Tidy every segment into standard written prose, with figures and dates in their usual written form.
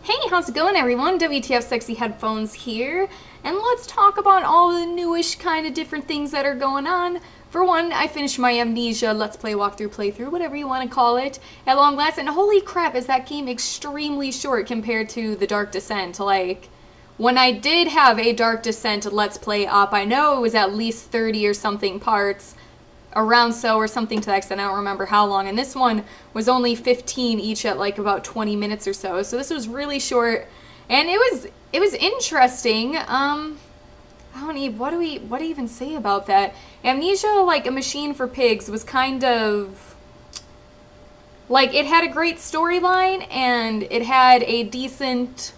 Hey, how's it going, everyone? WTFSexyHeadphones here, and let's talk about all the newish kind of different things that are going on. For one, I finished my Amnesia Let's Play walkthrough playthrough, whatever you want to call it, at long last, and holy crap, is that game extremely short compared to the Dark Descent. Like, when I did have a Dark Descent Let's Play up, I know it was at least 30 or something parts, around so, or something to that extent. I don't remember how long, and this one was only 15 each at like about 20 minutes or so, so this was really short, and it was interesting. What do I even say about that? Amnesia, like a Machine for Pigs, was kind of like, it had a great storyline and it had a decent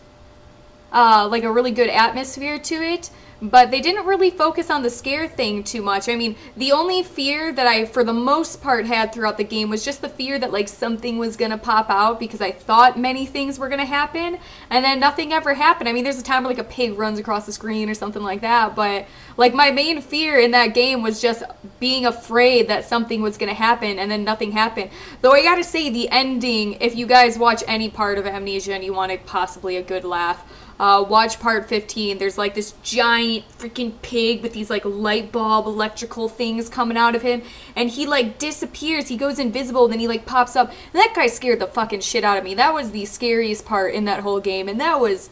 like a really good atmosphere to it, but they didn't really focus on the scare thing too much. I mean, the only fear that I, for the most part, had throughout the game was just the fear that, like, something was gonna pop out, because I thought many things were gonna happen, and then nothing ever happened. I mean, there's a time where, like, a pig runs across the screen or something like that, but, like, my main fear in that game was just being afraid that something was gonna happen, and then nothing happened. Though I gotta say, the ending, if you guys watch any part of Amnesia and you want possibly a good laugh, watch part 15. There's like this giant freaking pig with these like light bulb electrical things coming out of him, and he like disappears. He goes invisible, and then he like pops up. And that guy scared the fucking shit out of me. That was the scariest part in that whole game, and that was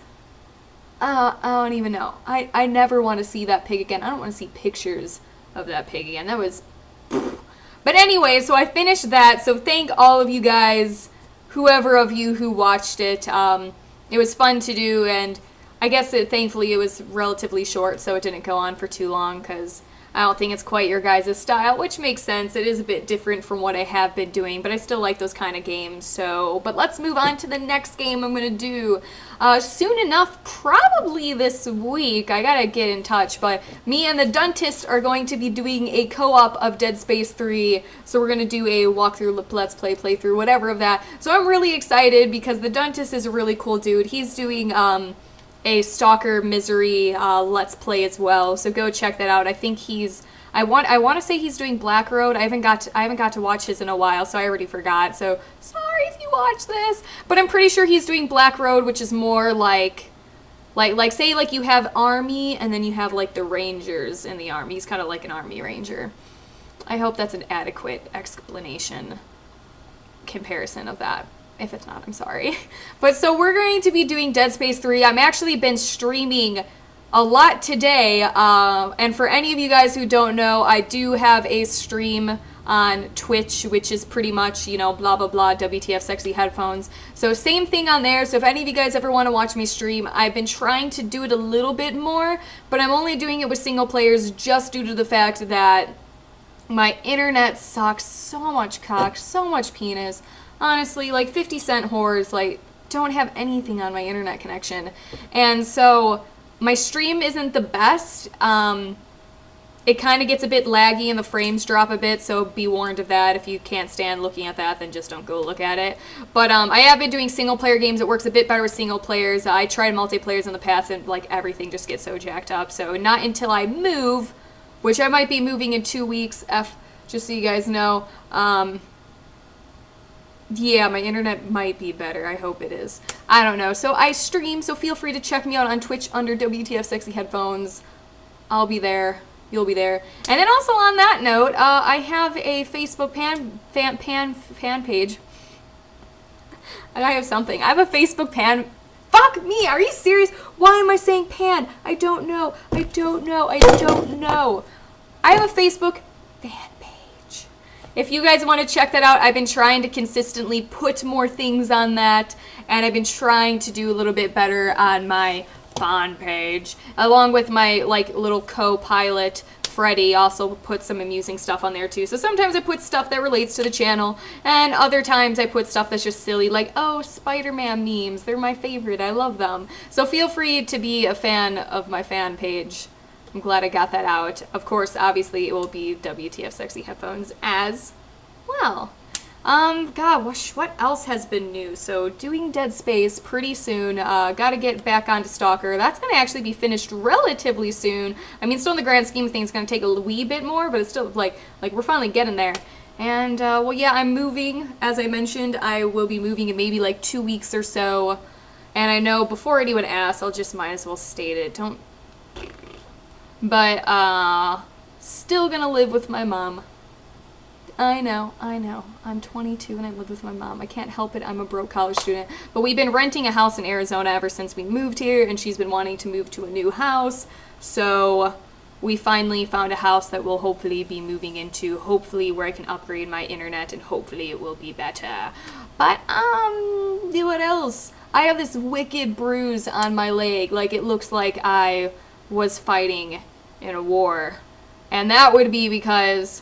I don't even know. I never want to see that pig again. I don't want to see pictures of that pig again. That was But anyway, so I finished that. So thank all of you guys, whoever of you who watched it. It was fun to do, and I guess thankfully it was relatively short, so it didn't go on for too long, because I don't think it's quite your guys' style, which makes sense. It is a bit different from what I have been doing, but I still like those kind of games. So, but let's move on to the next game I'm going to do soon enough, probably this week. I gotta get in touch, but me and the Dunntist are going to be doing a co-op of Dead Space 3, so we're going to do a walkthrough, let's play, playthrough, whatever of that. So I'm really excited, because the Dunntist is a really cool dude. He's doing a Stalker Misery Let's Play as well, so go check that out. I think he's, I want to say he's doing Black Road. I haven't got to watch his in a while, so I already forgot. So sorry if you watch this, but I'm pretty sure he's doing Black Road, which is more like say like you have Army and then you have like the Rangers in the Army. He's kind of like an Army Ranger. I hope that's an adequate explanation comparison of that. If it's not, I'm sorry. But so we're going to be doing Dead Space 3. I'm actually been streaming a lot today, and for any of you guys who don't know, I do have a stream on Twitch, which is pretty much, you know, blah blah blah, WTF Sexy Headphones. So same thing on there. So if any of you guys ever want to watch me stream, I've been trying to do it a little bit more, but I'm only doing it with single players just due to the fact that my internet sucks so much cock, so much penis. Honestly, like 50 Cent whores, like, don't have anything on my internet connection. And so my stream isn't the best. It kind of gets a bit laggy and the frames drop a bit, so be warned of that. If you can't stand looking at that, then just don't go look at it. But I have been doing single player games. It works a bit better with single players. I tried multiplayers in the past, and like everything just gets so jacked up. So not until I move, which I might be moving in 2 weeks, just so you guys know. Yeah, my internet might be better. I hope it is. I don't know. So I stream, so feel free to check me out on Twitch under WTF Sexy Headphones. I'll be there. You'll be there. And then also on that note, I have a Facebook fan page. I have something. I have a Facebook Fuck me! Are you serious? Why am I saying pan? I don't know. I don't know. I don't know. I have a Facebook fan page. If you guys want to check that out, I've been trying to consistently put more things on that, and I've been trying to do a little bit better on my fan page, along with my like little co-pilot Freddie also put some amusing stuff on there too. So sometimes I put stuff that relates to the channel, and other times I put stuff that's just silly, like, oh, Spider-Man memes, they're my favorite, I love them. So feel free to be a fan of my fan page. I'm glad I got that out. Of course, obviously, it will be WTF Sexy Headphones as well. God, what else has been new? So, doing Dead Space pretty soon. Gotta get back onto Stalker. That's gonna actually be finished relatively soon. I mean, still in the grand scheme of things, it's gonna take a wee bit more, but it's still, like we're finally getting there. And, well, yeah, I'm moving. As I mentioned, I will be moving in maybe, like, 2 weeks or so. And And I know before anyone asks, I'll just might as well state it. But, still gonna live with my mom. I know. I'm 22 and I live with my mom. I can't help it. I'm a broke college student. But we've been renting a house in Arizona ever since we moved here, and she's been wanting to move to a new house. So we finally found a house that we'll hopefully be moving into, hopefully where I can upgrade my internet, and hopefully it will be better. But, what else? I have this wicked bruise on my leg. Like, it looks like I was fighting in a war. And that would be because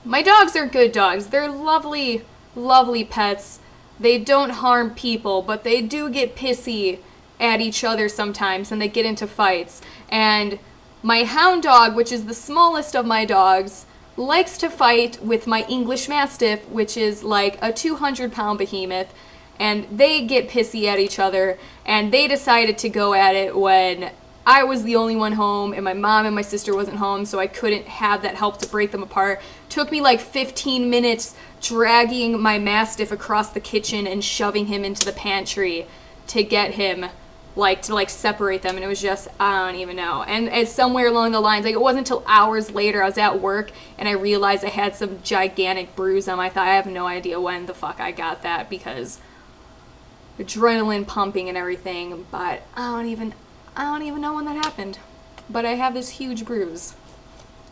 my dogs are good dogs. They're lovely, lovely pets. They don't harm people, but they do get pissy at each other sometimes, and they get into fights. And my hound dog, which is the smallest of my dogs, likes to fight with my English Mastiff, which is like a 200-pound behemoth, and they get pissy at each other, and they decided to go at it when I was the only one home, and my mom and my sister wasn't home, so I couldn't have that help to break them apart. Took me like 15 minutes dragging my Mastiff across the kitchen and shoving him into the pantry to get him, to separate them, and it was just, I don't even know. And as somewhere along the lines, it wasn't until hours later I was at work, and I realized I had some gigantic bruise on my thigh. I have no idea when the fuck I got that, because adrenaline pumping and everything, but I don't even know when that happened. But I have this huge bruise.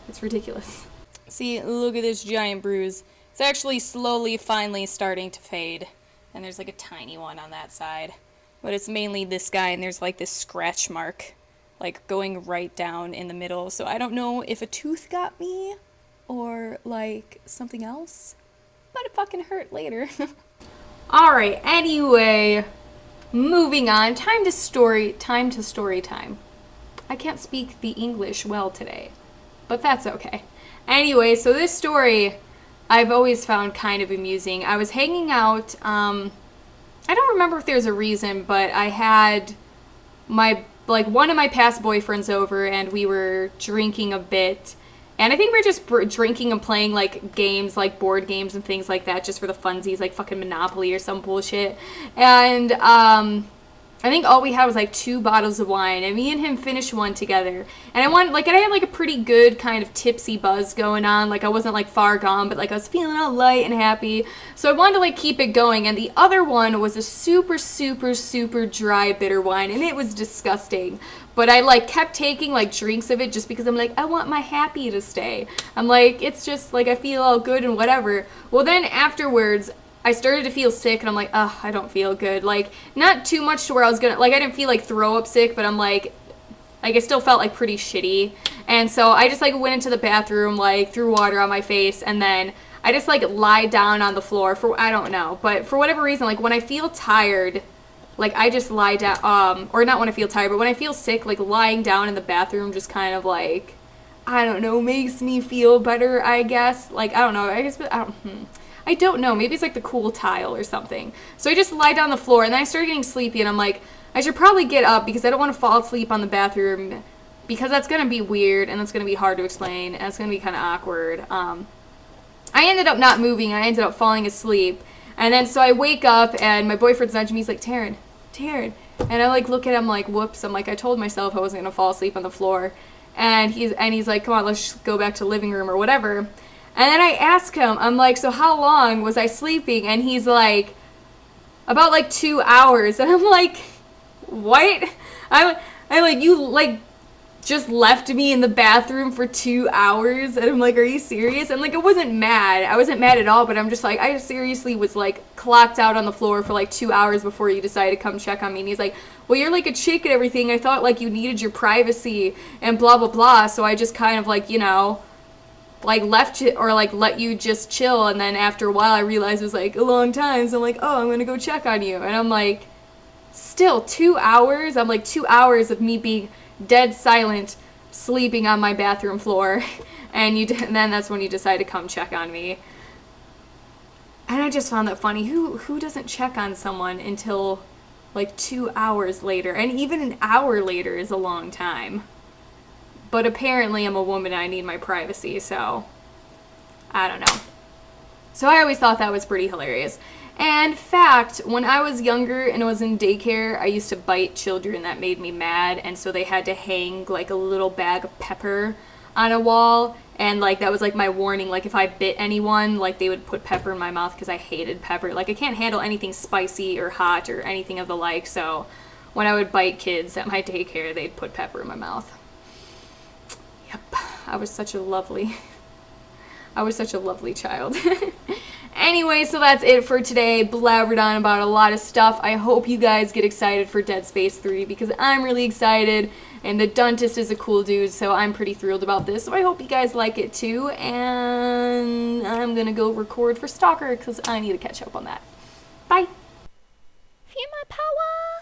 It's ridiculous. See, look at this giant bruise. It's actually slowly, finally starting to fade. And there's like a tiny one on that side. But it's mainly this guy, and there's like this scratch mark, like going right down in the middle. So I don't know if a tooth got me or like something else. But it fucking hurt later. Alright, anyway, moving on. Time to story time. I can't speak the English well today, but that's okay. Anyway, so this story I've always found kind of amusing. I was hanging out, I don't remember if there's a reason, but I had one of my past boyfriends over, and we were drinking a bit. And I think we're just drinking and playing, like, games, like board games and things like that, just for the funsies, like fucking Monopoly or some bullshit. And, I think all we had was, like, 2 bottles of wine, and me and him finished one together. And I had, like, a pretty good kind of tipsy buzz going on. Like, I wasn't, like, far gone, but, like, I was feeling all light and happy. So I wanted to, like, keep it going. And the other one was a super, super, super dry bitter wine, and it was disgusting. But I, like, kept taking, like, drinks of it just because I'm like, I want my happy to stay. I'm like, it's just, like, I feel all good and whatever. Well, then afterwards, I started to feel sick, and I'm like, ugh, I don't feel good. Like, not too much to where I was gonna, like, I didn't feel, like, throw up sick, but I'm like, I still felt, like, pretty shitty. And so I just, like, went into the bathroom, like, threw water on my face, and then I just, like, lied down on the floor I don't know. But for whatever reason, like, when I feel tired, like, I just lie down, or not when I feel tired, but when I feel sick, like, lying down in the bathroom just kind of, like, I don't know, makes me feel better, I guess. Like, I don't know, I don't know, maybe it's, like, the cool tile or something. So I just lie down on the floor, and then I started getting sleepy, and I'm like, I should probably get up, because I don't want to fall asleep on the bathroom, because that's going to be weird, and that's going to be hard to explain, and it's going to be kind of awkward. I ended up not moving, and I ended up falling asleep. And then, so I wake up, and my boyfriend's nudging me, he's like, Taryn. And I, like, look at him like, whoops. I'm like, I told myself I wasn't going to fall asleep on the floor. And he's like, come on, let's just go back to the living room or whatever. And then I ask him, I'm like, so how long was I sleeping? And he's like, about, like, 2 hours. And I'm like, what? I like, you, like, just left me in the bathroom for 2 hours, and I'm like, are you serious? And, like, I wasn't mad at all, but I'm just like, I seriously was, like, clocked out on the floor for, like, 2 hours before you decided to come check on me. And he's like, well, you're, like, a chick and everything. I thought, like, you needed your privacy and blah blah blah, so I just kind of, like, you know, like, left it, or, like, let you just chill. And then after a while I realized it was, like, a long time, so I'm like, oh, I'm gonna go check on you. And I'm like, still 2 hours? I'm like, 2 hours of me being dead silent, sleeping on my bathroom floor, and then that's when you decide to come check on me. And I just found that funny. Who doesn't check on someone until, like, 2 hours later? And even an hour later is a long time. But apparently I'm a woman and I need my privacy, so I don't know. So I always thought that was pretty hilarious. And fact, when I was younger and was in daycare, I used to bite children that made me mad, and so they had to hang like a little bag of pepper on a wall, and like that was like my warning. Like if I bit anyone, like they would put pepper in my mouth because I hated pepper. Like I can't handle anything spicy or hot or anything of the like, so when I would bite kids at my daycare, they'd put pepper in my mouth. Yep, I was such a lovely child. Anyway, so that's it for today. Blabbered on about a lot of stuff. I hope you guys get excited for Dead Space 3 because I'm really excited, and the Dunntist is a cool dude, so I'm pretty thrilled about this. So I hope you guys like it too, and I'm gonna go record for Stalker because I need to catch up on that. Bye. Feel my power!